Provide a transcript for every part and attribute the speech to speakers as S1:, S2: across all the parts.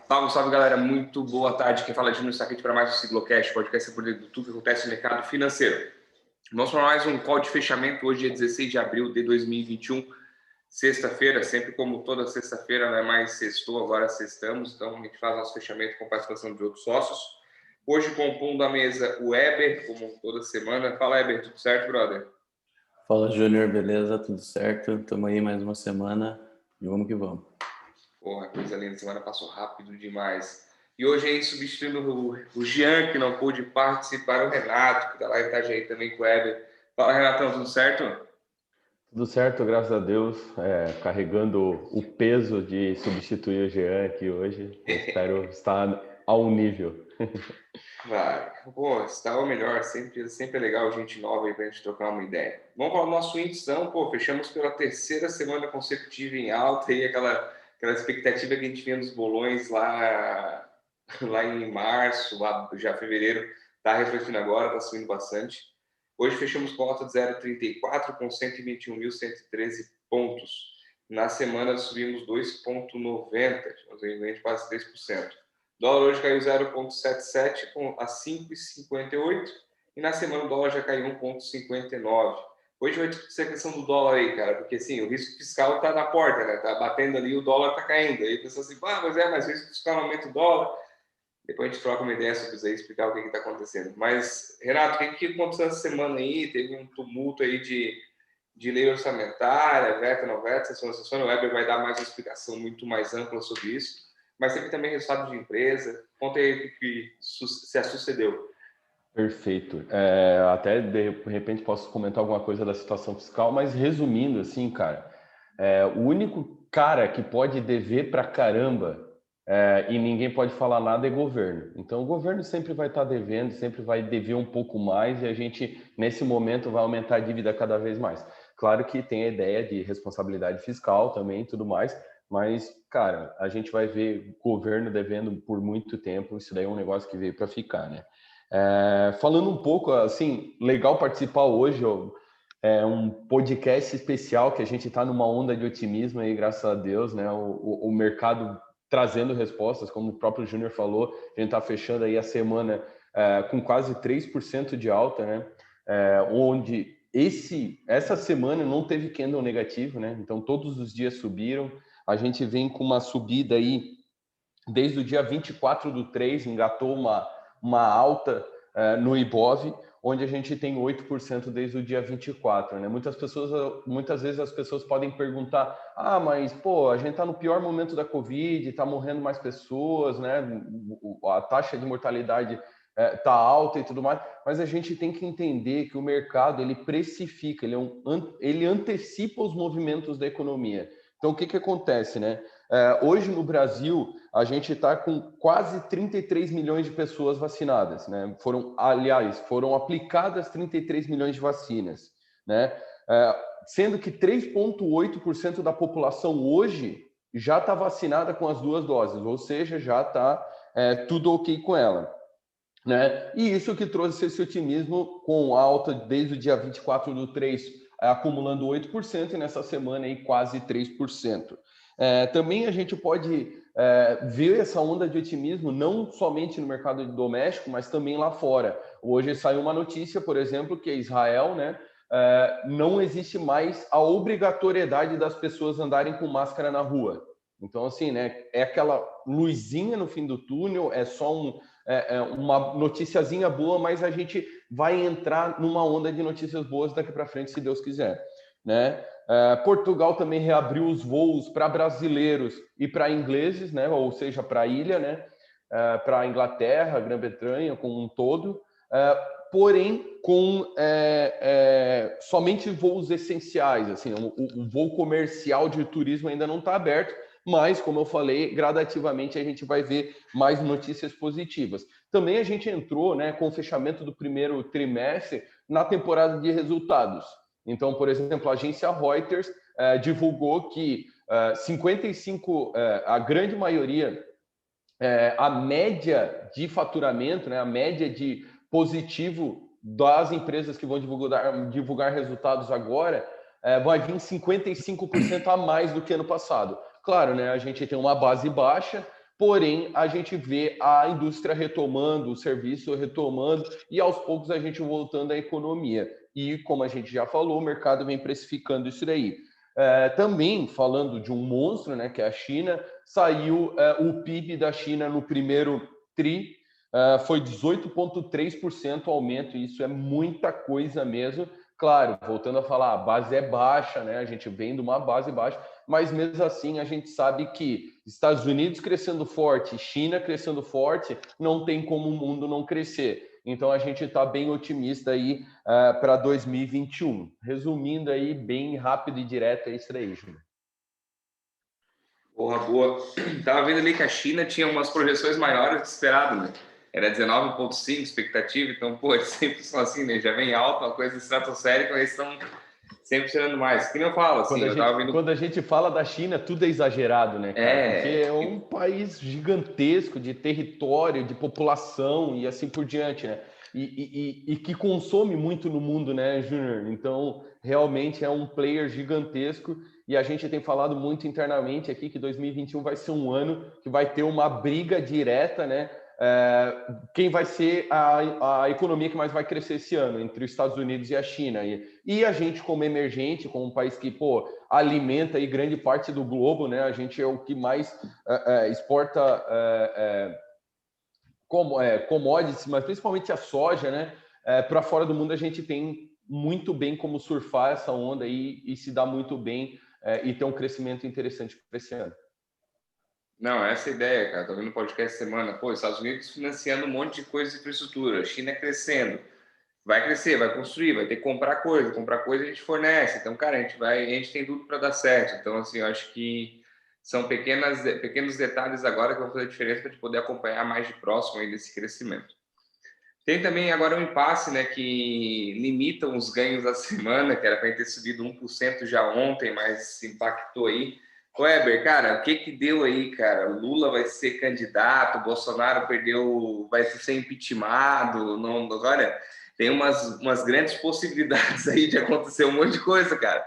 S1: Salve, salve, galera. Muito boa tarde. Quem fala é Júnior Saquete para mais um Siglocast, podcast por dentro do tudo que acontece no mercado financeiro. Vamos para mais um call de fechamento. Hoje é 16 de abril de 2021, sexta-feira. Sempre como toda sexta-feira, não é mais sextou, agora sextamos. Então, a gente faz nosso fechamento com participação de outros sócios. Hoje, compondo a mesa, o Eber, como toda semana. Fala, Eber, tudo certo, brother?
S2: Fala, Júnior, beleza? Tudo certo? Estamos aí mais uma semana e vamos que vamos.
S1: Porra, coisa linda, semana passou rápido demais. E hoje aí, substituindo o Jean, que não pôde participar, o Renato, que está lá em Itajaí também com o Eber. Fala, Renatão, tudo certo?
S3: Tudo certo, graças a Deus. Carregando o peso de substituir o Jean aqui hoje. Eu espero estar ao nível.
S1: Vai. Pô, estava melhor. Sempre é legal gente nova aí pra gente trocar uma ideia. Vamos para o nosso índice, então. Pô, fechamos pela terceira semana consecutiva em alta e aquela expectativa que a gente tinha nos bolões lá em março, lá já fevereiro, está refletindo agora, está subindo bastante. Hoje fechamos com alta de 0,34 com 121.113 pontos. Na semana subimos 2,90, quase 3%. O dólar hoje caiu 0,77 a 5,58 e na semana o dólar já caiu 1,59. Hoje vai ter a questão do dólar aí, cara, porque assim, o risco fiscal tá na porta, né? Tá batendo ali, o dólar tá caindo. Aí a pessoa assim, mas o risco fiscal aumenta o dólar. Depois a gente troca uma ideia sobre isso aí, explicar o que está acontecendo. Mas, Renato, o que aconteceu essa semana aí? Teve um tumulto aí de lei orçamentária, veta, não veta, sessão. O Weber vai dar mais uma explicação muito mais ampla sobre isso. Mas teve também resultado de empresa. Conta aí o que se sucedeu.
S3: Perfeito. Até de repente posso comentar alguma coisa da situação fiscal, mas resumindo assim, cara, o único cara que pode dever pra caramba e ninguém pode falar nada é governo. Então o governo sempre vai estar devendo, sempre vai dever um pouco mais e a gente nesse momento vai aumentar a dívida cada vez mais. Claro que tem a ideia de responsabilidade fiscal também e tudo mais, mas, cara, a gente vai ver governo devendo por muito tempo, isso daí é um negócio que veio para ficar, né? Falando um pouco, assim, legal participar hoje, um podcast especial que a gente está numa onda de otimismo aí, graças a Deus, né? O mercado trazendo respostas, como o próprio Júnior falou, a gente está fechando aí a semana com quase 3% de alta, né? Onde essa semana não teve candle negativo, né? Então todos os dias subiram, a gente vem com uma subida aí desde o dia 24/3, engatou uma alta no Ibov, onde a gente tem 8% desde o dia 24, né? Muitas vezes as pessoas podem perguntar, mas pô, a gente está no pior momento da Covid, está morrendo mais pessoas, né? A taxa de mortalidade está alta e tudo mais, mas a gente tem que entender que o mercado, ele precifica, ele antecipa os movimentos da economia. Então, o que acontece, né? Hoje no Brasil, a gente está com quase 33 milhões de pessoas vacinadas, né? Foram aplicadas 33 milhões de vacinas, né? Sendo que 3,8% da população hoje já está vacinada com as 2 doses, ou seja, já está tudo ok com ela, né? E isso que trouxe esse otimismo com alta desde o dia 24/3, acumulando 8% e nessa semana aí quase 3%. Também a gente pode ver essa onda de otimismo não somente no mercado doméstico, mas também lá fora. Hoje saiu uma notícia, por exemplo, que Israel, né, não existe mais a obrigatoriedade das pessoas andarem com máscara na rua. Então, assim, né, é aquela luzinha no fim do túnel, é só uma noticiazinha boa, mas a gente vai entrar numa onda de notícias boas daqui para frente, se Deus quiser, né? Portugal também reabriu os voos para brasileiros e para ingleses, né? Ou seja, para a ilha, né? Para a Inglaterra, Grã-Bretanha como um todo, porém com somente voos essenciais. Assim, o voo comercial de turismo ainda não está aberto, mas, como eu falei, gradativamente a gente vai ver mais notícias positivas. Também a gente entrou, né, com o fechamento do primeiro trimestre na temporada de resultados. Então, por exemplo, a agência Reuters divulgou que 55, a grande maioria, a média de faturamento, né, a média de positivo das empresas que vão divulgar resultados agora, vai vir 55% a mais do que ano passado. Claro, né, a gente tem uma base baixa, porém a gente vê a indústria retomando, o serviço retomando e aos poucos a gente voltando à economia. E como a gente já falou, o mercado vem precificando isso daí. Também falando de um monstro, né, que é a China, saiu o PIB da China no primeiro TRI, foi 18,3% aumento, e isso é muita coisa mesmo. Claro, voltando a falar, a base é baixa, né? A gente vem de uma base baixa, mas mesmo assim a gente sabe que Estados Unidos crescendo forte, China crescendo forte, não tem como o mundo não crescer. Então a gente está bem otimista aí para 2021. Resumindo aí, bem rápido e direto, é isso aí, Júlio.
S1: Porra, boa. Tava vendo ali que a China tinha umas projeções maiores do que esperado, né? Era 19,5 expectativa, então, pô, eles sempre são assim, né? Já vem alto, uma coisa estratosférica, eles estão sempre tirando mais. Que nem eu falo, assim, eu tava vendo...
S3: Quando a gente fala da China, tudo é exagerado, né, cara? Porque é um país gigantesco de território, de população e assim por diante, né? E que consome muito no mundo, né, Júnior? Então, realmente é um player gigantesco e a gente tem falado muito internamente aqui que 2021 vai ser um ano que vai ter uma briga direta, né? Quem vai ser a economia que mais vai crescer esse ano entre os Estados Unidos e a China. E a gente, como emergente, como um país que alimenta aí grande parte do globo, né? A gente é o que mais exporta commodities, mas principalmente a soja, né? Para fora do mundo a gente tem muito bem como surfar essa onda aí e se dar muito bem e ter um crescimento interessante para esse ano.
S1: Não, essa é a ideia, cara. Tô vendo um podcast semana. Pô, Estados Unidos financiando um monte de coisa de infraestrutura, China crescendo. Vai crescer, vai construir, vai ter que comprar coisa a gente fornece. Então, cara, a gente tem tudo para dar certo. Então, assim, eu acho que são pequenos detalhes agora que vão fazer a diferença para a gente poder acompanhar mais de próximo aí desse crescimento. Tem também agora um impasse, né, que limitam os ganhos da semana, que era para ter subido 1% já ontem, mas impactou aí. Weber, cara, o que que deu aí, cara? Lula vai ser candidato, Bolsonaro perdeu, vai ser impeachmentado, não, olha, tem umas grandes possibilidades aí de acontecer um monte de coisa, cara.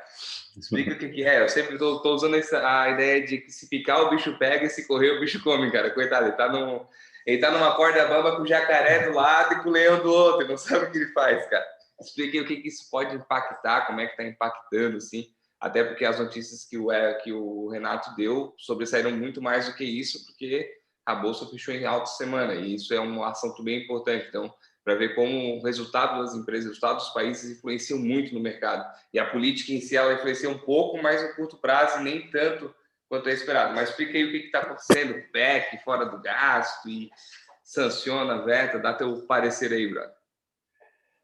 S1: Explica o que que é. Eu sempre tô usando a ideia de que se picar o bicho pega e se correr o bicho come, cara. Coitado, ele tá numa corda bamba com o jacaré do lado e com o leão do outro, ele não sabe o que ele faz, cara. Expliquei o que isso pode impactar, como é que está impactando, assim, até porque as notícias que o Renato deu sobressaíram muito mais do que isso, porque a Bolsa fechou em alta semana, e isso é um assunto bem importante. Então, para ver como o resultado das empresas, o resultado dos países influenciam muito no mercado. E a política em si, ela influencia um pouco mais no curto prazo e nem tanto quanto é esperado. Mas expliquei o que está acontecendo, PEC, fora do gasto, e sanciona, veta, dá teu parecer aí, brother.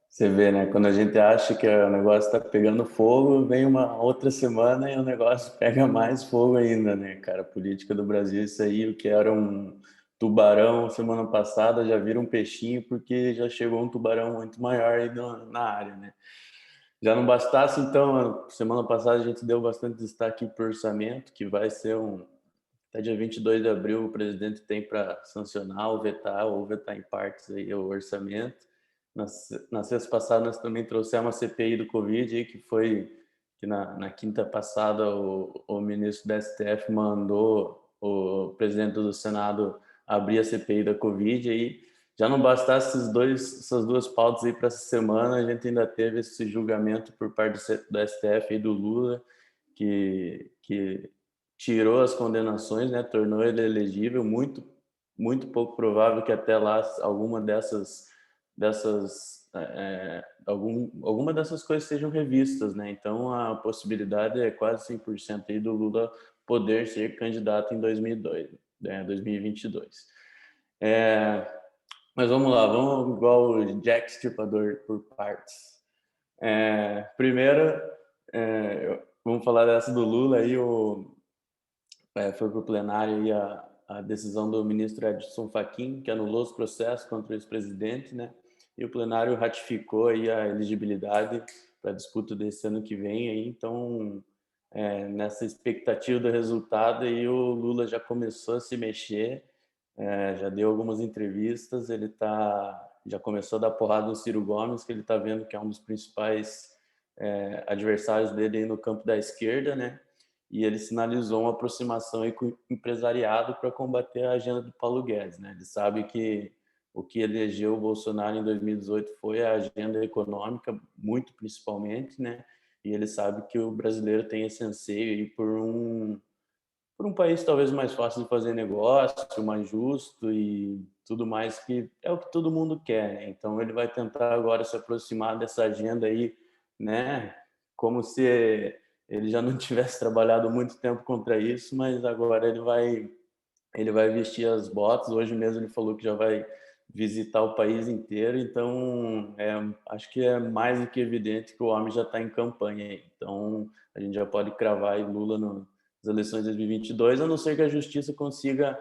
S2: Você vê, né? Quando a gente acha que o negócio está pegando fogo, vem uma outra semana e o negócio pega mais fogo ainda, né, cara? A política do Brasil, isso aí, o que era um tubarão semana passada já vira um peixinho porque já chegou um tubarão muito maior aí na área, né? Já não bastasse, então, semana passada a gente deu bastante destaque para o orçamento, que vai ser até dia 22 de abril o presidente tem para sancionar ou vetar em partes aí o orçamento. Na sexta passada nós também trouxemos a CPI do Covid, aí, que na quinta passada o ministro da STF mandou o presidente do Senado abrir a CPI da Covid, aí já não bastasse essas duas pautas aí para essa semana, a gente ainda teve esse julgamento por parte do STF e do Lula, que tirou as condenações, né, tornou ele elegível, muito pouco provável que até lá alguma dessas alguma dessas coisas sejam revistas, né? Então a possibilidade é quase 100% aí do Lula poder ser candidato em 2022. Mas vamos lá, vamos igual o Jack Stripador por partes. Primeiro, vamos falar dessa do Lula aí, foi para o plenário aí a decisão do ministro Edson Fachin, que anulou os processos contra o ex-presidente, né? E o plenário ratificou aí a elegibilidade para a disputa desse ano que vem. Aí, então, nessa expectativa do resultado, aí o Lula já começou a se mexer, já deu algumas entrevistas, já começou a dar porrada no Ciro Gomes, que ele está vendo que é um dos principais adversários dele aí no campo da esquerda, né? e ele sinalizou uma aproximação aí com o empresariado para combater a agenda do Paulo Guedes, né? Ele sabe que o que elegeu o Bolsonaro em 2018 foi a agenda econômica, muito principalmente, né? E ele sabe que o brasileiro tem esse anseio aí por um país talvez mais fácil de fazer negócio, mais justo e tudo mais, que é o que todo mundo quer, né? Então ele vai tentar agora se aproximar dessa agenda aí, né? Como se ele já não tivesse trabalhado muito tempo contra isso, mas agora ele vai vestir as botas. Hoje mesmo ele falou que já vai visitar o país inteiro, então acho que é mais do que evidente que o homem já está em campanha aí. Então a gente já pode cravar aí Lula nas eleições de 2022, a não ser que a justiça consiga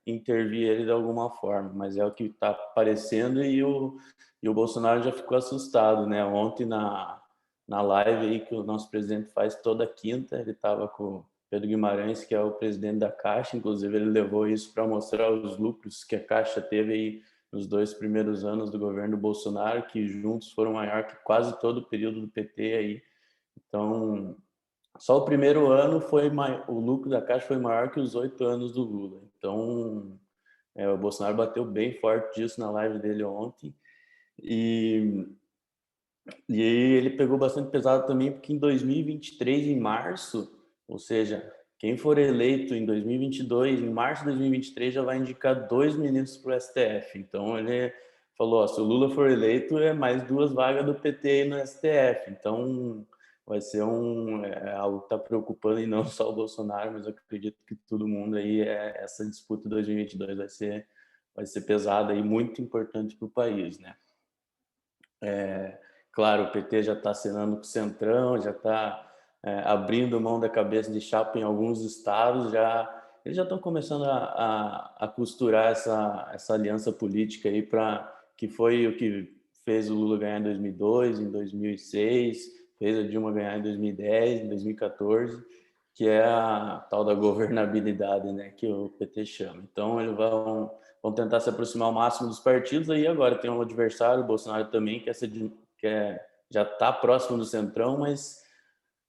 S2: intervir ele de alguma forma, mas é o que está aparecendo, e o Bolsonaro já ficou assustado, né? Ontem na live aí que o nosso presidente faz toda quinta, ele estava com Pedro Guimarães, que é o presidente da Caixa. Inclusive ele levou isso para mostrar os lucros que a Caixa teve aí nos 2 primeiros anos do governo Bolsonaro, que juntos foram maior que quase todo o período do PT aí. Então, só o primeiro ano o lucro da Caixa foi maior que os 8 anos do Lula. Então, o Bolsonaro bateu bem forte disso na live dele ontem. E aí ele pegou bastante pesado também, porque em 2023, em março, ou seja, quem for eleito em 2022, em março de 2023, já vai indicar 2 ministros para o STF. Então ele falou, ó, se o Lula for eleito, é mais 2 vagas do PT aí no STF. Então vai ser algo que está preocupando, e não só o Bolsonaro, mas eu acredito que todo mundo aí, essa disputa de 2022 vai ser pesada e muito importante para o país, né? Claro, o PT já está assinando com o Centrão, já está abrindo mão da cabeça de chapa em alguns estados, eles já estão começando a costurar essa aliança política aí, que foi o que fez o Lula ganhar em 2002, em 2006, fez a Dilma ganhar em 2010, em 2014, que é a tal da governabilidade, né, que o PT chama. Então, eles vão tentar se aproximar ao máximo dos partidos. Aí agora tem um adversário, o Bolsonaro também, já está próximo do Centrão, mas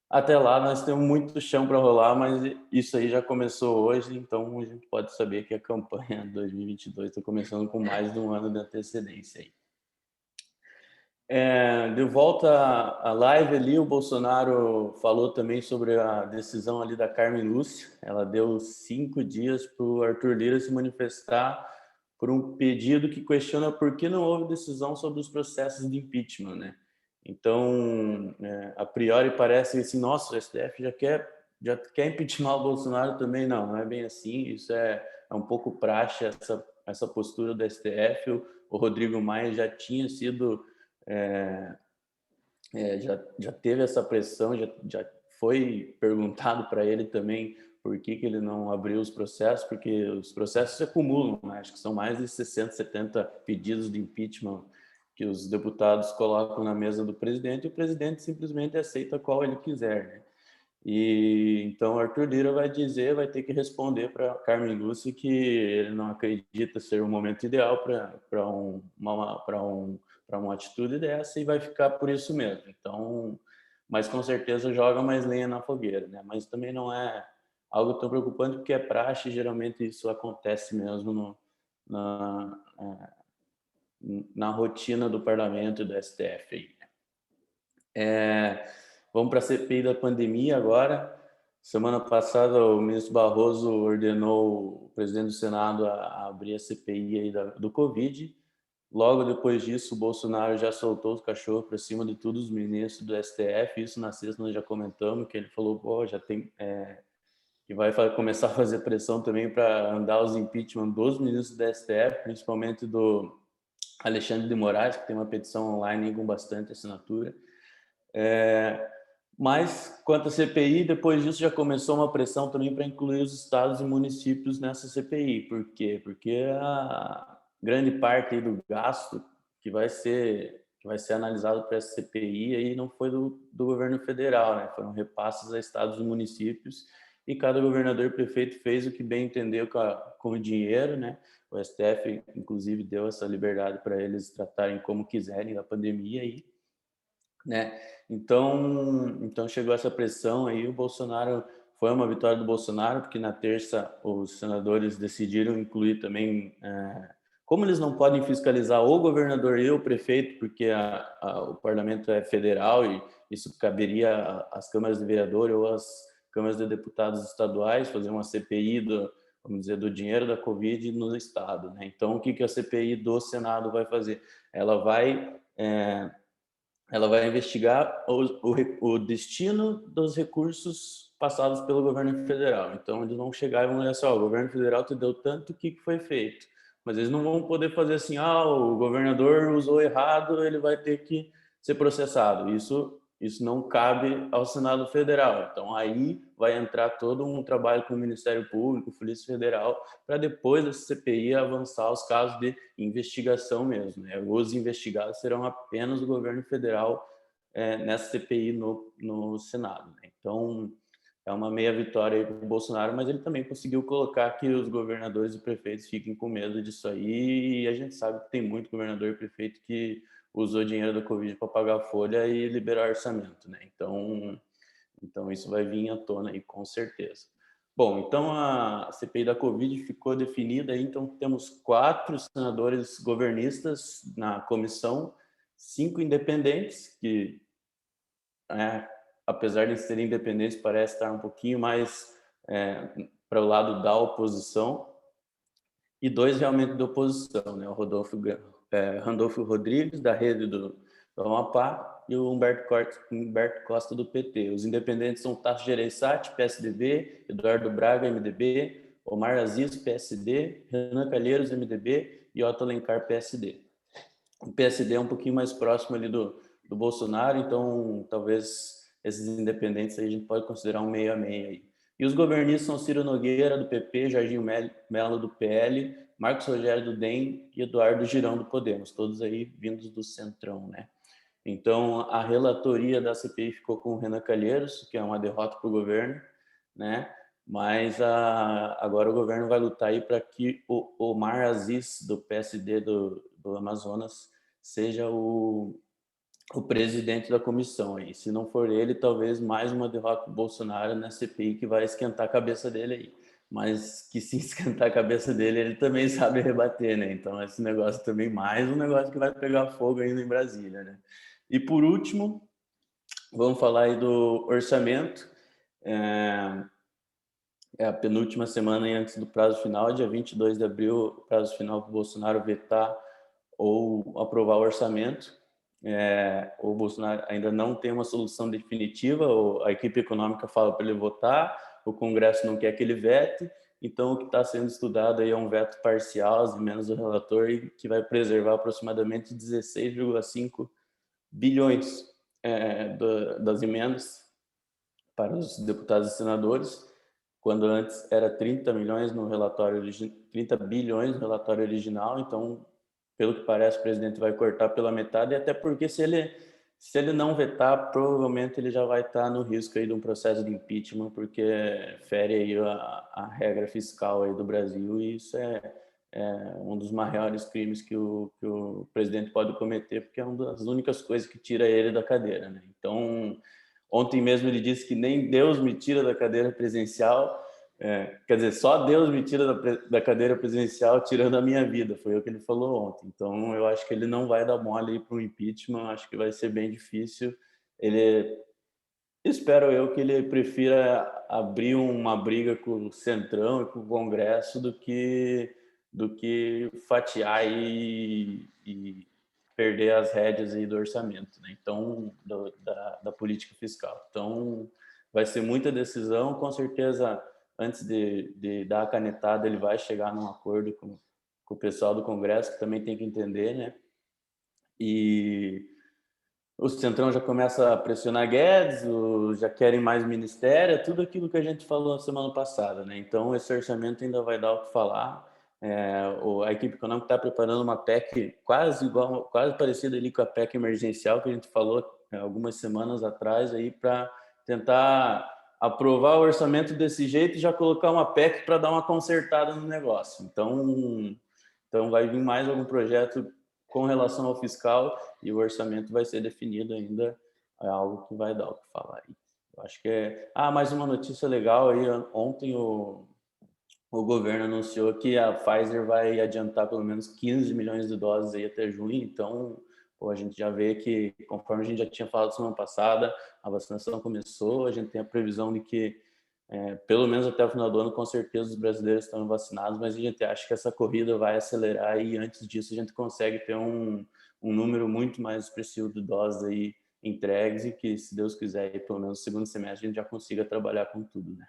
S2: até lá nós temos muito chão para rolar, mas isso aí já começou hoje, então a gente pode saber que a campanha 2022 está começando com mais de um ano de antecedência aí. De volta à live ali, o Bolsonaro falou também sobre a decisão ali da Carmen Lúcia. Ela deu 5 dias para o Arthur Lira se manifestar por um pedido que questiona por que não houve decisão sobre os processos de impeachment, né? Então, a priori parece assim, nossa, o STF já quer impeachment o Bolsonaro também. Não é bem assim. Isso é um pouco praxe, essa postura do STF. O Rodrigo Maia já tinha sido já teve essa pressão, já foi perguntado para ele também por que ele não abriu os processos, porque os processos se acumulam, né? Acho que são mais de 60, 70 pedidos de impeachment que os deputados colocam na mesa do presidente, e o presidente simplesmente aceita qual ele quiser, né? E então Arthur Lira vai ter que responder para Carmen Lúcia que ele não acredita ser o momento ideal para uma atitude dessa, e vai ficar por isso mesmo. Então, mas com certeza joga mais lenha na fogueira, né? Mas também não é algo tão preocupante, porque é praxe, geralmente isso acontece mesmo na rotina do parlamento e do STF aí. Vamos para a CPI da pandemia agora. Semana passada, o ministro Barroso ordenou o presidente do Senado a abrir a CPI aí do Covid. Logo depois disso, o Bolsonaro já soltou os cachorros para cima de todos os ministros do STF. Isso na sexta nós já comentamos, que ele falou, já tem que vai começar a fazer pressão também para andar os impeachment dos ministros do STF, principalmente do Alexandre de Moraes, que tem uma petição online com bastante assinatura. Mas, quanto à CPI, depois disso já começou uma pressão também para incluir os estados e municípios nessa CPI. Por quê? Porque a grande parte do gasto que vai ser analisado para essa CPI aí não foi do governo federal, né? Foram repasses a estados e municípios, e cada governador e prefeito fez o que bem entendeu com o dinheiro, né? O STF, inclusive, deu essa liberdade para eles tratarem como quiserem da pandemia aí. né? Então chegou essa pressão aí, o Bolsonaro, foi uma vitória do Bolsonaro, porque na terça os senadores decidiram incluir também, como eles não podem fiscalizar o governador e o prefeito, porque o parlamento é federal e isso caberia às câmaras de vereadores ou às câmaras de deputados estaduais fazer uma CPI vamos dizer, do dinheiro da Covid no estado, né? Então o que a CPI do Senado vai fazer? Ela vai investigar o destino dos recursos passados pelo governo federal. Então, eles vão chegar e vão olhar assim, o governo federal te deu tanto, o que foi feito? Mas eles não vão poder fazer assim, o governador usou errado, ele vai ter que ser processado. Isso não cabe ao Senado Federal. Então, aí vai entrar todo um trabalho com o Ministério Público, Polícia Federal, para depois dessa CPI avançar os casos de investigação mesmo, né? Os investigados serão apenas o governo federal nessa CPI no Senado, né? Então, é uma meia vitória aí para o Bolsonaro, mas ele também conseguiu colocar que os governadores e prefeitos fiquem com medo disso aí, e a gente sabe que tem muito governador e prefeito que usou dinheiro da Covid para pagar a folha e liberar orçamento, né? Então isso vai vir à tona aí, com certeza. Bom, então a CPI da Covid ficou definida, então temos 4 senadores governistas na comissão, 5 independentes, que, apesar de serem independentes, parece estar um pouquinho mais para o lado da oposição, e 2 realmente da oposição, né? O Randolfo Rodrigues, da Rede do Amapá, e o Humberto Costa, do PT. Os independentes são Tasso Gereissati, PSDB, Eduardo Braga, MDB, Omar Aziz, PSD, Renan Calheiros, MDB, e Otto Alencar, PSD. O PSD é um pouquinho mais próximo ali do Bolsonaro, então talvez esses independentes aí a gente pode considerar um meio a meio aí. E os governistas são Ciro Nogueira, do PP, Jorginho Melo, do PL, Marcos Rogério, do DEM, e Eduardo Girão, do Podemos, todos aí vindos do Centrão, né? Então, a relatoria da CPI ficou com o Renan Calheiros, que é uma derrota para o governo, né? Mas agora o governo vai lutar aí para que o Omar Aziz, do PSD do Amazonas, seja o presidente da comissão aí. Se não for ele, talvez mais uma derrota do Bolsonaro na CPI que vai esquentar a cabeça dele aí. Mas que se esquentar a cabeça dele, ele também sabe rebater, né? Então esse negócio também mais um negócio que vai pegar fogo ainda em Brasília, né? E por último, vamos falar aí do orçamento. É a penúltima semana antes do prazo final, dia 22 de abril, prazo final para o Bolsonaro vetar ou aprovar o orçamento. O Bolsonaro ainda não tem uma solução definitiva, a equipe econômica fala para ele votar, o Congresso não quer que ele vete, então o que está sendo estudado aí é um veto parcial, as emendas do relator, que vai preservar aproximadamente 16,5 bilhões das emendas para os deputados e senadores, quando antes era 30 bilhões no relatório original, então, pelo que parece, o presidente vai cortar pela metade, e até porque se ele não vetar, provavelmente ele já vai estar no risco aí de um processo de impeachment, porque fere aí a regra fiscal aí do Brasil, e isso é um dos maiores crimes que o presidente pode cometer, porque é uma das únicas coisas que tira ele da cadeira, né? Então, ontem mesmo ele disse que nem Deus me tira da cadeira presidencial, quer dizer, só Deus me tira da cadeira presidencial tirando a minha vida, foi o que ele falou ontem. Então, eu acho que ele não vai dar mole para o impeachment, acho que vai ser bem difícil. Espero eu que ele prefira abrir uma briga com o Centrão e com o Congresso do que fatiar e perder as rédeas aí do orçamento, né? Então, da política fiscal. Então, vai ser muita decisão, com certeza, antes de dar a canetada, ele vai chegar num acordo com o pessoal do Congresso, que também tem que entender, né? E o Centrão já começa a pressionar Guedes, já querem mais ministério, tudo aquilo que a gente falou na semana passada, né? Então, esse orçamento ainda vai dar o que falar. A equipe econômica está preparando uma PEC quase parecida ali com a PEC emergencial que a gente falou algumas semanas atrás aí, para tentar aprovar o orçamento desse jeito e já colocar uma PEC para dar uma consertada no negócio. Então vai vir mais algum projeto com relação ao fiscal, e o orçamento vai ser definido ainda é algo que vai dar o que falar aí. Eu acho que é... mais uma notícia legal aí. Ontem o governo anunciou que a Pfizer vai adiantar pelo menos 15 milhões de doses aí até junho. Então, pô, a gente já vê que, conforme a gente já tinha falado semana passada, a vacinação começou. A gente tem a previsão de que, pelo menos até o final do ano, com certeza os brasileiros estão vacinados, mas a gente acha que essa corrida vai acelerar e antes disso a gente consegue ter um número muito mais expressivo de doses aí entregues e que, se Deus quiser, aí, pelo menos no segundo semestre a gente já consiga trabalhar com tudo, né?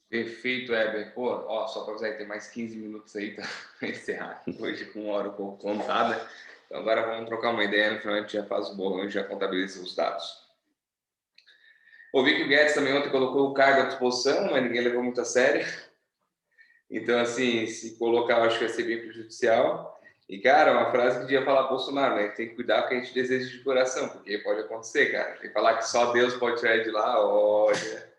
S1: Perfeito, Heber. Pô, ó, só para avisar, tem mais 15 minutos aí para encerrar. Hoje com 1 hora contada. Então agora vamos trocar uma ideia, no final a gente já faz o bolão e já contabiliza os dados. Ouvi que o Guedes também ontem colocou o cargo à disposição, mas ninguém levou muito a sério. Então, assim, se colocar, eu acho que vai ser bem prejudicial. E, cara, uma frase que devia falar Bolsonaro, né? Tem que cuidar com o que a gente deseja de coração, porque pode acontecer, cara. Tem que falar que só Deus pode tirar ele de lá, olha...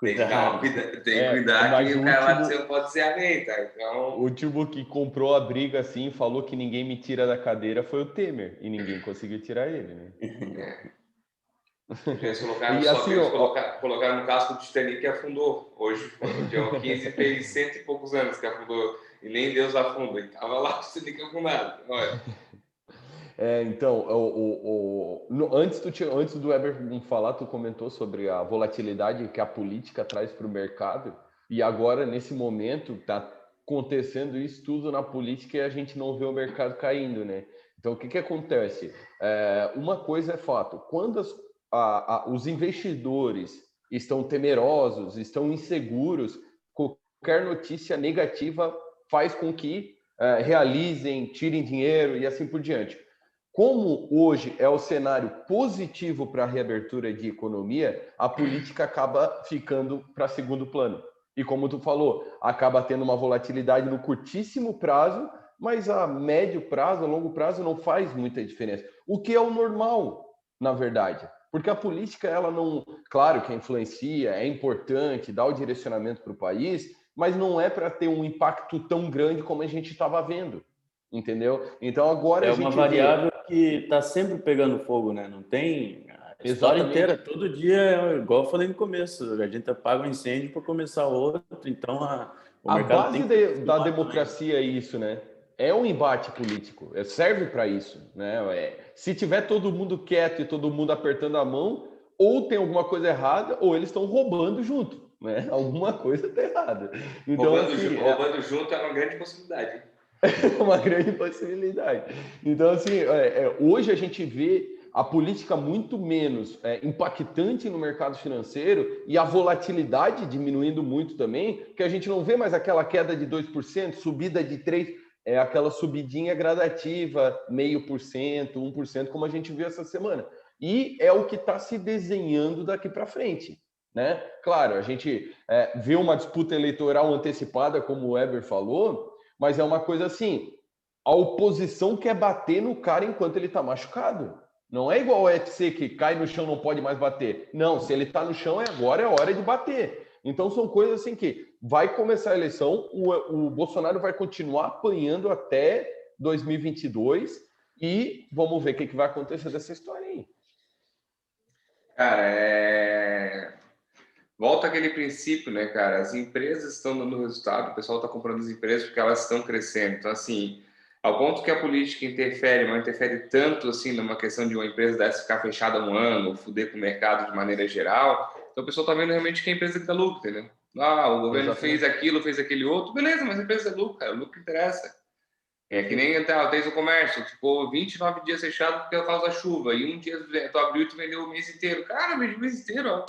S1: Tem que dar uma tem que cuidar que o cara lá do céu pode dizer amém, tá? Então...
S3: O último que comprou a briga assim, falou que ninguém me tira da cadeira foi o Temer, e ninguém conseguiu tirar ele, né?
S1: Eles colocaram, e assim, colocaram no casco do Titanic que afundou. Hoje, no dia 15, fez 100 e poucos anos que afundou, e nem Deus afunda. E tava lá o Titanic afundado. Olha.
S3: Então, antes do Weber falar, tu comentou sobre a volatilidade que a política traz para o mercado, e agora, nesse momento, está acontecendo isso tudo na política e a gente não vê o mercado caindo, né? Então, o que acontece? Uma coisa é fato, quando os investidores estão temerosos, estão inseguros, qualquer notícia negativa faz com que realizem, tirem dinheiro e assim por diante. Como hoje é o cenário positivo para a reabertura de economia, a política acaba ficando para segundo plano. E como tu falou, acaba tendo uma volatilidade no curtíssimo prazo, mas a médio prazo, a longo prazo não faz muita diferença. O que é o normal, na verdade. Porque a política, ela não... Claro que influencia, é importante, dá o direcionamento para o país, mas não é para ter um impacto tão grande como a gente estava vendo. Entendeu? Então agora
S2: é uma variável que está sempre pegando fogo, né? Não tem a história inteira, todo dia, igual eu falei no começo, a gente apaga um incêndio para começar outro, então o mercado
S3: base da democracia é isso, né? É um embate político, serve para isso, né? Se tiver todo mundo quieto e todo mundo apertando a mão, ou tem alguma coisa errada, ou eles estão roubando junto, né? Alguma coisa está errada.
S1: Então, roubando junto é uma grande possibilidade.
S3: É uma grande possibilidade. Então, assim, hoje a gente vê a política muito menos impactante no mercado financeiro e a volatilidade diminuindo muito também, que a gente não vê mais aquela queda de 2%, subida de 3%, aquela subidinha gradativa, 0,5%, 1%, como a gente viu essa semana. E é o que está se desenhando daqui para frente. Né? Claro, a gente vê uma disputa eleitoral antecipada, como o Weber falou, mas é uma coisa assim, a oposição quer bater no cara enquanto ele está machucado. Não é igual o UFC que cai no chão, não pode mais bater. Não, se ele está no chão, agora é hora de bater. Então são coisas assim que vai começar a eleição, o Bolsonaro vai continuar apanhando até 2022 e vamos ver o que vai acontecer dessa história aí.
S1: Cara, volta aquele princípio, né, cara? As empresas estão dando resultado, o pessoal está comprando as empresas porque elas estão crescendo. Então, assim, ao ponto que a política interfere, mas interfere tanto, assim, numa questão de uma empresa dessa ficar fechada um ano, ou fuder com o mercado de maneira geral, então o pessoal está vendo realmente que a empresa que dá lucro, entendeu? O governo fez aquilo, fez aquele outro, beleza, mas a empresa dá lucro, cara, o lucro interessa. É que nem desde o comércio, ficou 29 dias fechado por causa da chuva, e um dia tu abriu e tu vendeu o mês inteiro. Cara, vendi o mês inteiro, ó.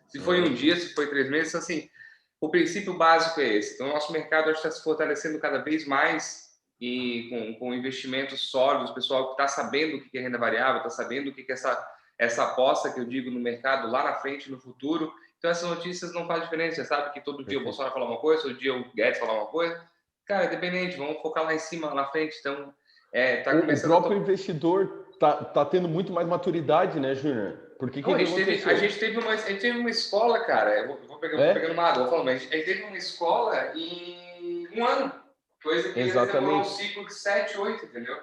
S1: Se foi um dia, se foi 3 meses, assim, o princípio básico é esse. Então, o nosso mercado está se fortalecendo cada vez mais e com investimentos sólidos, o pessoal que está sabendo o que é renda variável, está sabendo o que é essa aposta que eu digo no mercado lá na frente, no futuro. Então, essas notícias não fazem diferença, sabe? Que todo dia o Bolsonaro fala uma coisa, todo dia o Guedes fala uma coisa. Cara, independente, vamos focar lá em cima, lá na frente. Então, tá começando
S3: o próprio investidor tá tendo muito mais maturidade, né, Júnior? Porque
S1: a gente teve uma escola, cara. Eu vou pegando uma água, falando, mas a gente teve uma escola em um ano. Coisa que eles demoram um ciclo de 7, 8, entendeu?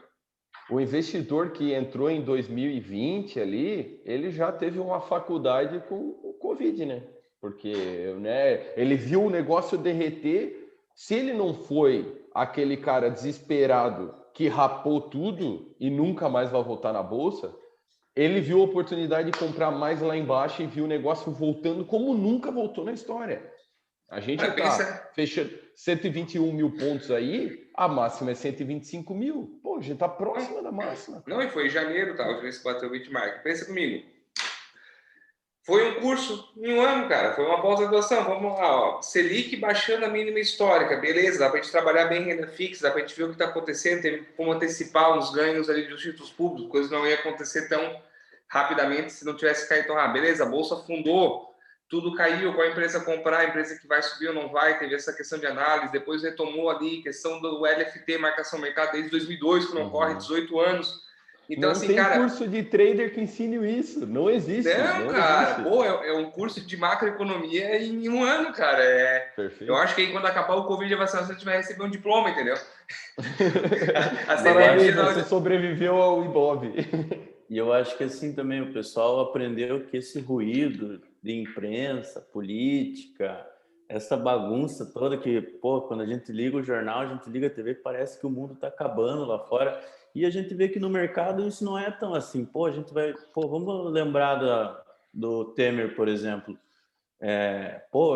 S3: O investidor que entrou em 2020 ali, ele já teve uma faculdade com o Covid, né? Porque, né, ele viu o negócio derreter. Se ele não foi aquele cara desesperado que rapou tudo e nunca mais vai voltar na bolsa, ele viu a oportunidade de comprar mais lá embaixo e viu o negócio voltando como nunca voltou na história. A gente está fechando 121 mil pontos aí, a máxima é 125 mil. Pô, a gente está próxima da máxima.
S1: Não, e foi em janeiro, tá? A última vez que bateu o benchmark. Pensa comigo. Foi um curso em um ano, cara. Foi uma pós-graduação. Vamos lá, ó. Selic baixando a mínima histórica. Beleza, dá pra gente trabalhar bem renda fixa, dá pra gente ver o que tá acontecendo. Teve como antecipar uns ganhos ali dos títulos públicos. Coisa não ia acontecer tão rapidamente se não tivesse caído tão rápido. Beleza, a bolsa afundou. Tudo caiu, qual a empresa comprar, a empresa que vai subir ou não vai, teve essa questão de análise, depois retomou ali, questão do LFT, marcação mercado, desde 2002, que não ocorre, 18 anos. Então,
S3: não
S1: assim,
S3: tem
S1: cara...
S3: curso de trader que ensine isso, não existe.
S1: Não, cara, existe. Pô, é um curso de macroeconomia em um ano, cara. Eu acho que aí quando acabar o Covid, a vacinação, a gente vai receber um diploma, entendeu?
S3: Parabéns, você sobreviveu ao Ibope.
S2: E eu acho que assim também o pessoal aprendeu que esse ruído de imprensa, política, essa bagunça toda que, pô, quando a gente liga o jornal, a gente liga a TV, parece que o mundo está acabando lá fora. E a gente vê que no mercado isso não é tão assim. Pô, a gente vai... Pô, vamos lembrar do Temer, por exemplo.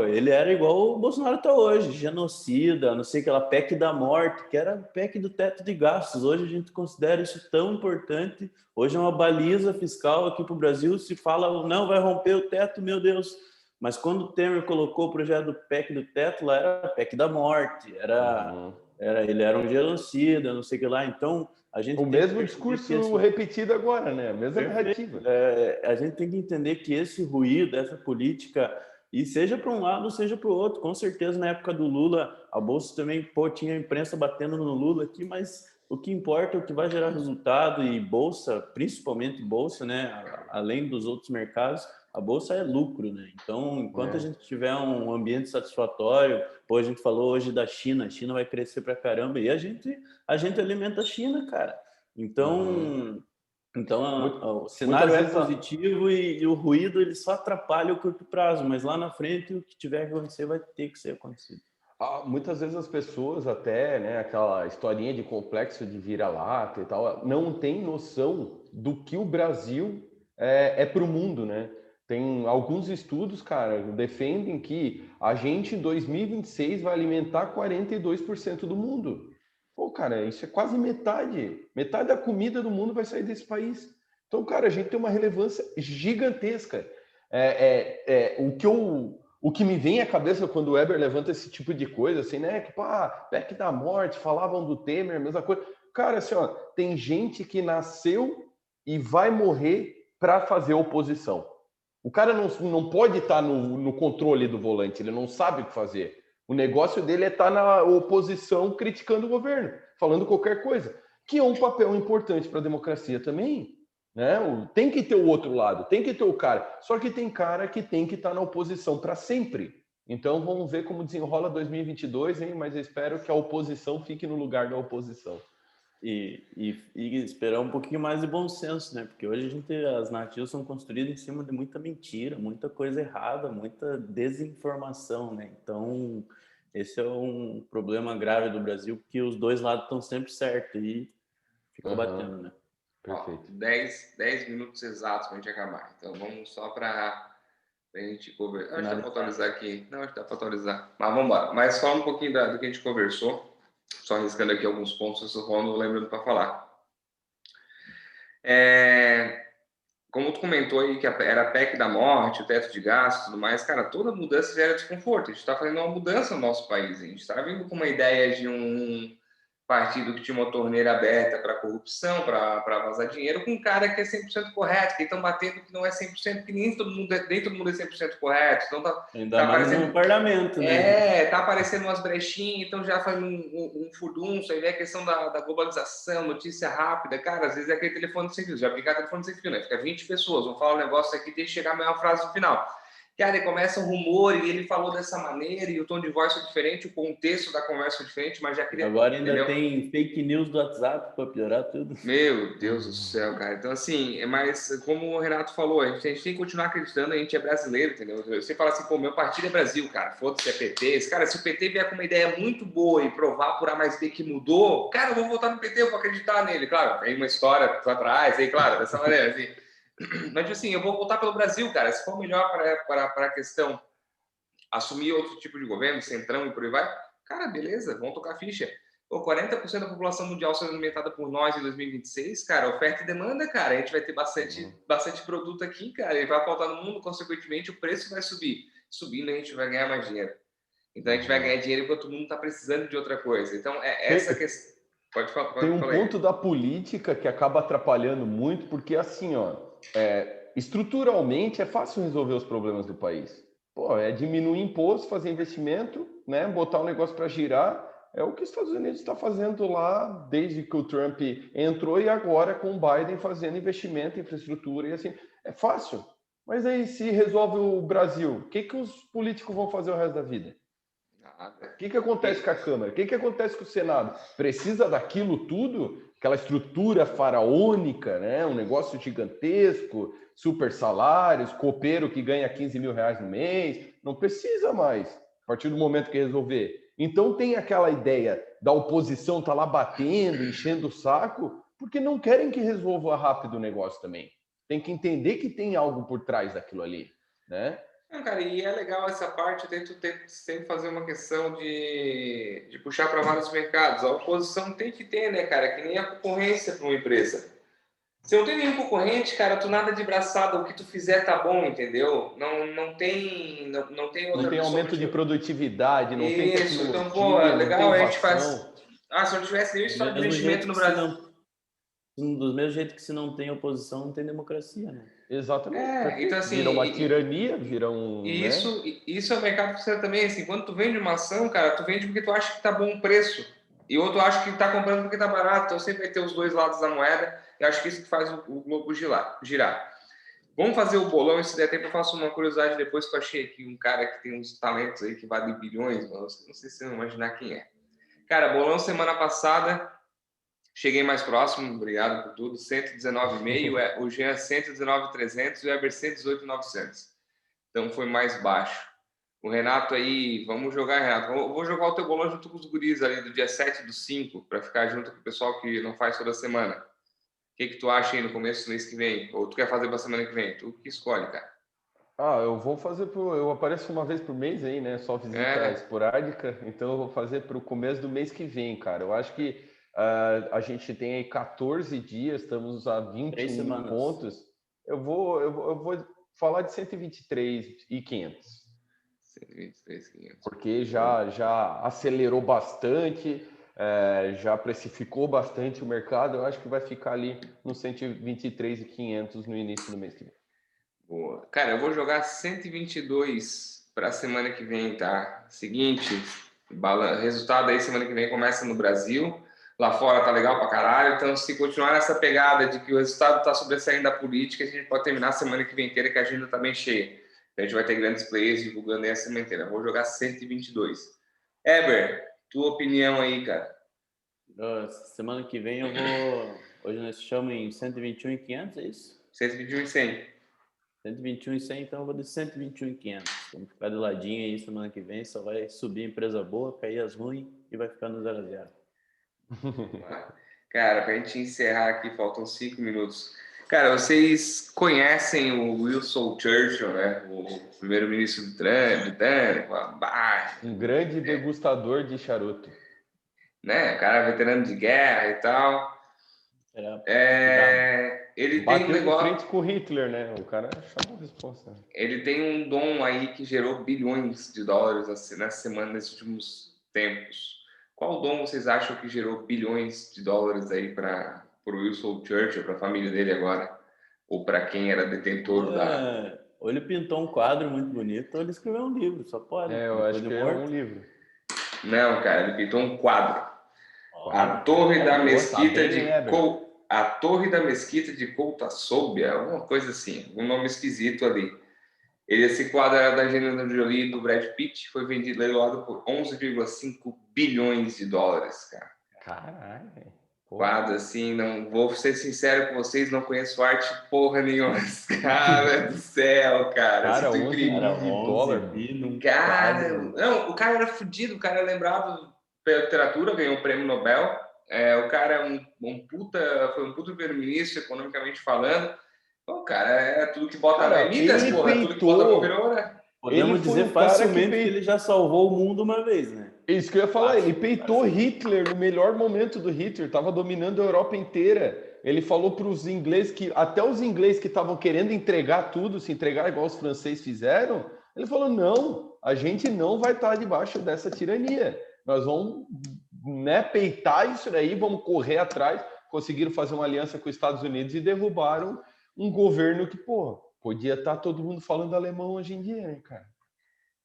S2: Ele era igual o Bolsonaro está hoje, genocida, não sei, aquela PEC da morte, que era a PEC do teto de gastos. Hoje a gente considera isso tão importante. Hoje é uma baliza fiscal aqui para o Brasil. Se fala, não, vai romper o teto, meu Deus. Mas quando o Temer colocou o projeto do PEC do teto, lá era a PEC da morte, ele era um genocida, não sei o que lá. Então, a gente
S3: o mesmo discurso repetido agora, né? A mesma narrativa.
S2: A gente tem que entender que esse ruído, essa política, e seja para um lado, seja para o outro. Com certeza, na época do Lula, a Bolsa também, tinha a imprensa batendo no Lula aqui, mas o que importa é o que vai gerar resultado, e Bolsa, principalmente Bolsa, né? Além dos outros mercados, a Bolsa é lucro, né? Então, enquanto a gente tiver um ambiente satisfatório, a gente falou hoje da China, a China vai crescer pra caramba, e a gente alimenta a China, cara. Então, o cenário é positivo e o ruído ele só atrapalha o curto prazo, mas lá na frente o que tiver que acontecer vai ter que ser acontecido.
S3: Muitas vezes as pessoas até, né, aquela historinha de complexo de vira-lata e tal, não tem noção do que o Brasil é para o mundo, né? Tem alguns estudos, cara, defendem que a gente em 2026 vai alimentar 42% do mundo. Pô, cara, isso é quase metade. Metade da comida do mundo vai sair desse país. Então, cara, a gente tem uma relevância gigantesca. O que me vem à cabeça quando o Weber levanta esse tipo de coisa, assim, né? Que, pá, PEC da morte, falavam do Temer, a mesma coisa. Cara, assim, ó, tem gente que nasceu e vai morrer para fazer oposição. O cara não pode estar no controle do volante, ele não sabe o que fazer. O negócio dele é estar na oposição criticando o governo, falando qualquer coisa, que é um papel importante para a democracia também. Né? Tem que ter o outro lado, tem que ter o cara. Só que tem cara que tem que estar na oposição para sempre. Então vamos ver como desenrola 2022, hein? Mas eu espero que a oposição fique no lugar da oposição.
S2: E esperar um pouquinho mais de bom senso, né? Porque hoje as narrativas são construídas em cima de muita mentira, muita coisa errada, muita desinformação, né? Então, esse é um problema grave do Brasil, porque os dois lados estão sempre certos e fica batendo, né?
S1: Perfeito. 10 minutos exatos para a gente acabar. Então, vamos só para a gente conversar. Acho que dá para atualizar aqui. Não, acho que dá para atualizar. Mas vamos embora. Mas fala um pouquinho do que a gente conversou. Só arriscando aqui alguns pontos, se o Ronaldo lembrando para falar. Como tu comentou aí que era a PEC da morte, o teto de gastos e tudo mais, cara, toda mudança gera desconforto. A gente está fazendo uma mudança no nosso país. A gente está vindo com uma ideia de um partido que tinha uma torneira aberta para corrupção, para vazar dinheiro, com um cara que é 100% correto, que estão batendo que não é 100%, que nem todo mundo é 100% correto. Então
S2: tá mais no parlamento, né?
S1: Tá aparecendo umas brechinhas, então já faz um furdunço, aí vem a questão da globalização, notícia rápida. Cara, às vezes é aquele telefone sem fio, já aplicar telefone sem fio, né? Fica 20 pessoas, vão falar um negócio aqui, tem que chegar a mesma frase no final. Cara, e começa um rumor e ele falou dessa maneira e o tom de voz foi diferente, o contexto da conversa foi diferente, mas já queria...
S2: Agora ainda
S1: entendeu?
S2: tem fake news do WhatsApp para piorar tudo.
S1: Meu Deus do céu, cara. Então, assim, mas como o Renato falou, a gente tem que continuar acreditando, a gente é brasileiro, entendeu? Você fala assim, pô, meu partido é Brasil, cara, foda-se, é PT. Cara, se o PT vier com uma ideia muito boa e provar por A mais B que mudou, cara, eu vou votar no PT, eu vou acreditar nele. Claro, tem uma história pra trás, aí, claro, dessa maneira, assim. Mas, assim, eu vou votar pelo Brasil, cara. Se for melhor para a questão assumir outro tipo de governo, centrão e por aí vai, cara, beleza, vamos tocar ficha. Pô, 40% da população mundial sendo alimentada por nós em 2026, cara, oferta e demanda, cara, a gente vai ter bastante produto aqui, cara, e vai faltar no mundo, consequentemente o preço vai subir. Subindo a gente vai ganhar mais dinheiro. Então a gente vai ganhar dinheiro enquanto o mundo está precisando de outra coisa. Então é essa questão. Pode falar.
S3: Tem um ponto da política que acaba atrapalhando muito, porque assim, ó, estruturalmente é fácil resolver os problemas do país. Pô, é diminuir imposto, fazer investimento, né, botar o negócio para girar. É o que os Estados Unidos está fazendo lá desde que o Trump entrou e agora com o Biden fazendo investimento, infraestrutura e assim. É fácil. Mas aí se resolve o Brasil, o que os políticos vão fazer o resto da vida? O que acontece com a Câmara? O que acontece com o Senado? Precisa daquilo tudo? Aquela estrutura faraônica, né? Um negócio gigantesco, super salários, copeiro que ganha 15 mil reais no mês. Não precisa mais, a partir do momento que resolver. Então tem aquela ideia da oposição estar lá batendo, enchendo o saco, porque não querem que resolva rápido o negócio também. Tem que entender que tem algo por trás daquilo ali, né?
S1: Não, cara, e é legal essa parte, eu tento sempre fazer uma questão de puxar para vários mercados. A oposição tem que ter, né, cara, que nem a concorrência para uma empresa. Se não tem nenhum concorrente, cara, tu nada de braçada, o que tu fizer tá bom, entendeu? Não tem outra
S3: não tem aumento de produtividade, não tem
S1: tecnologia, então, pô,
S3: não
S1: é legal, a
S3: tem
S1: gente faz...
S3: inovação.
S1: se eu não tivesse nenhum
S2: Do
S1: estado de
S2: mesmo
S1: investimento
S2: jeito
S1: no
S2: que se
S1: Brasil...
S2: do mesmo jeito que se não tem oposição, não tem democracia, né?
S3: Exatamente.
S1: então assim...
S3: Vira uma tirania, vira um...
S1: E
S3: né?
S1: isso é o mercado financeiro também, assim, quando tu vende uma ação, cara, tu vende porque tu acha que tá bom o preço, e outro acha que tá comprando porque tá barato, então sempre vai ter os dois lados da moeda, e acho que isso que faz o globo girar. Vamos fazer o bolão, e se der tempo eu faço uma curiosidade depois que eu achei aqui um cara que tem uns talentos aí que valem bilhões, mas não sei se você vai imaginar quem é. Cara, bolão semana passada, cheguei mais próximo, obrigado por tudo, 119,5, o Jean 119,300 e o Eber 118,900. Então foi mais baixo. O Renato aí, vamos jogar, Renato. Eu vou jogar o teu bolão junto com os guris ali do dia 7/5, para ficar junto com o pessoal que não faz toda semana. O que tu acha aí no começo do mês que vem? Ou tu quer fazer para semana que vem? Tu que escolhe, cara.
S3: Eu vou fazer eu apareço uma vez por mês aí, né? Só visita esporádica, então eu vou fazer para o começo do mês que vem, cara. Eu acho que a gente tem aí 14 dias, estamos a 21 pontos. Eu vou falar de 123.500.
S1: 123.500.
S3: Porque já acelerou bastante, já precificou bastante o mercado. Eu acho que vai ficar ali no 123.500 no início do mês que vem.
S1: Boa. Cara, eu vou jogar 122 para a semana que vem, tá? Seguinte, resultado aí semana que vem começa no Brasil. Lá fora tá legal pra caralho. Então, se continuar nessa pegada de que o resultado tá sobressaindo da política, a gente pode terminar a semana que vem inteira, que a agenda tá bem cheia. A gente vai ter grandes players divulgando aí a semana inteira. Vou jogar 122. Eber, tua opinião aí, cara?
S2: Semana que vem eu vou... Hoje nós estamos em 121.500, é isso?
S1: 121.100.
S2: 121.100, então eu vou de 121.500. Vamos ficar de ladinho aí semana que vem, só vai subir empresa boa, cair as ruins e vai ficar no 0-0.
S1: Cara, pra gente encerrar aqui, faltam 5 minutos. Cara, vocês conhecem o Winston Churchill, né? O primeiro-ministro britânico,
S3: um grande degustador de charuto.
S1: Né? O cara veterano de guerra e tal. Ele
S3: bateu
S1: tem um negócio...
S3: de frente com Hitler, né? O cara chamou a resposta.
S1: Ele tem um dom aí que gerou bilhões de dólares nessa semana, nesses últimos tempos. Qual dom vocês acham que gerou bilhões de dólares aí para o Winston Churchill, para a família dele agora? Ou para quem era detentor da...
S2: Ou ele pintou um quadro muito bonito, ou ele escreveu um livro, só pode.
S3: Eu acho que é um livro.
S1: Não, cara, ele pintou um quadro. A Torre da Mesquita de Couta Sóbia, uma coisa assim, um nome esquisito ali. Esse quadro era da Angelina Jolie e do Brad Pitt, foi vendido, leiloado por 11,5 bilhões de dólares, cara.
S3: Caralho.
S1: Quadro, assim, não vou ser sincero com vocês, não conheço arte porra nenhuma. Cara do céu, cara.
S3: Cara,
S1: Se tu
S3: 11
S1: imprimir...
S2: Cara,
S3: mil de
S2: 11
S3: dólar,
S2: bi num
S1: Cara,
S2: quadro.
S1: não, o cara era fudido, o cara é lembrado pela literatura, ganhou o prêmio Nobel. O cara é foi um puta primeiro-ministro, economicamente falando. Pô, cara, é tudo que bota
S3: cara,
S1: é Midas,
S3: ele
S1: porra, é tudo que bota
S3: peitou.
S1: virou, né?
S3: Ele
S2: Podemos
S3: foi
S2: dizer
S3: o cara que
S2: facilmente que ele já salvou o mundo uma vez, né?
S3: Isso que eu ia falar, ele
S2: Fácil,
S3: peitou
S2: fácil.
S3: Hitler no melhor momento do Hitler, estava dominando a Europa inteira. Ele falou para os ingleses que, até os ingleses que estavam querendo entregar tudo, se entregar igual os franceses fizeram, ele falou: não, a gente não vai estar debaixo dessa tirania. Nós vamos, né, peitar isso daí, vamos correr atrás. Conseguiram fazer uma aliança com os Estados Unidos e derrubaram um governo que, pô, podia estar todo mundo falando alemão hoje em dia, né, cara?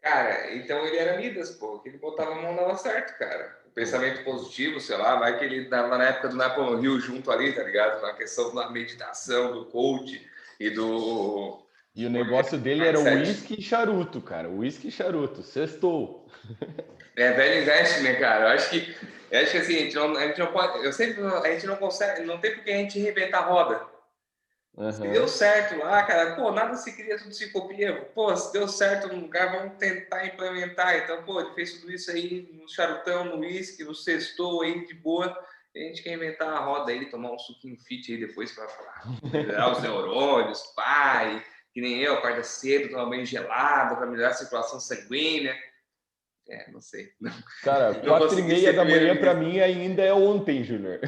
S1: Cara, então ele era Midas, pô, que ele botava a mão dava certo, cara. O pensamento positivo, sei lá, vai que ele dava na época do Napoleão Hill junto ali, tá ligado? Na questão da meditação, do coach e do
S3: E o negócio dele era
S1: mindset.
S3: uísque e charuto, cara. Uísque e charuto. Sextou.
S1: Velho investe, né, cara? Eu acho que assim, a gente não pode, eu sempre, a gente não consegue, não tem porque a gente reinventar a roda. Se deu
S3: Aham.
S1: certo lá, cara, pô, nada se cria, tudo se copia. Pô, se deu certo num lugar, vamos tentar implementar. Então, pô, ele fez tudo isso aí no charutão, no uísque, no sextou aí, de boa. A gente quer inventar a roda aí, tomar um suquinho fit aí depois para melhorar os neurônios, pai, que nem eu, acorda cedo, toma banho gelado para melhorar a circulação sanguínea. Não sei.
S3: Cara,
S1: Não
S3: 4h30
S1: consegui ser
S3: da manhã pra
S1: primeiro-ministro.
S3: mim ainda é ontem, Júnior.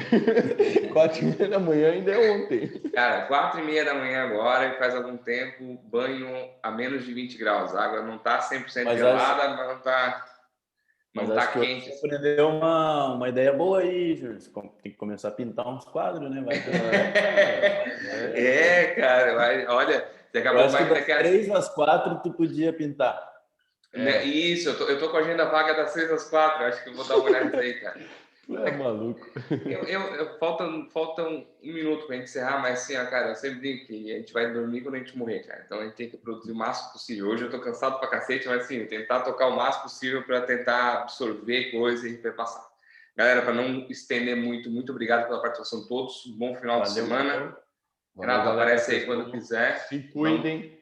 S3: 4h30 da manhã ainda é ontem.
S1: Cara, 4h30 da manhã agora e faz algum tempo, banho a menos de 20 graus. A água não tá 100%
S2: Mas acho,
S1: gelada, mas
S2: mas
S1: não tá
S2: acho que hoje
S1: quente.
S2: você aprendeu uma ideia boa aí, Júlio. Você tem que começar a pintar uns quadros, né? Vai
S1: Cara, olha, você
S2: Eu
S1: acabou
S2: acho que
S1: mais
S2: das
S1: daquela.
S2: 3 às 4 tu podia pintar.
S1: Né,
S3: É,
S1: isso, eu tô com a agenda vaga das 6 às 4. Acho que eu vou dar uma olhada nisso aí, cara.
S3: tu é maluco.
S1: Falta um minuto pra gente encerrar, mas assim, ó, cara, eu sempre digo que a gente vai dormir quando a gente morrer, cara. Então a gente tem que produzir o máximo possível. Hoje eu tô cansado pra cacete, mas assim, tentar tocar o máximo possível para tentar absorver coisas e repassar. Galera, para não estender muito, muito obrigado pela participação de todos. Um bom final de
S2: Valeu,
S1: semana.
S2: valeu.
S3: Valeu,
S1: Renato,
S3: galera.
S1: aparece aí
S3: Vocês
S1: quando quiser.
S3: se cuidem.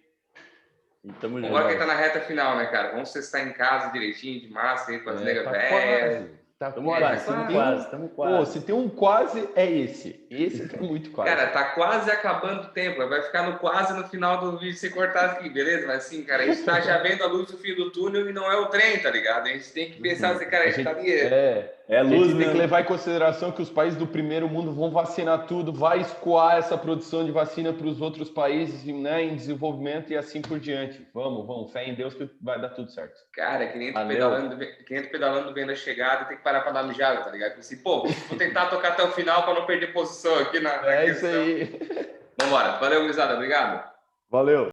S2: E tamo
S1: Agora que
S2: junto.
S1: tá na reta final, né, cara? Vamos estar em casa direitinho, de máscara, aí, com as negas
S3: Tá
S1: velhas.
S3: quase. Tá
S2: Tamo
S3: quase.
S2: quase,
S3: Se
S2: tamo
S3: tem um,
S2: quase, tamo
S3: pô, se
S2: quase.
S3: tem um quase, é esse. Esse tá muito quase.
S1: Cara, tá quase acabando o tempo. Vai ficar no quase no final do vídeo se cortar aqui, beleza? Mas assim, cara, a gente tá já vendo a luz do fim do túnel e não é o trem, tá ligado? A gente tem que pensar assim, cara, a
S3: A
S1: gente tá
S3: gente,
S1: ali.
S2: É
S3: a
S2: luz
S3: gente tem que
S2: mesmo.
S3: levar em consideração que os países do primeiro mundo vão vacinar tudo, vai escoar essa produção de vacina para os outros países, né, em desenvolvimento e assim por diante. Vamos, fé em Deus que vai dar tudo certo.
S1: Cara, que nem tu
S2: Valeu.
S1: pedalando vendo a chegada, tem que parar pra dar mijada, tá ligado? Assim, pô, vou tentar tocar até o final pra não perder posição aqui na
S3: É isso
S1: questão.
S3: aí.
S1: Vambora. Valeu, gurizada. Obrigado.
S3: Valeu.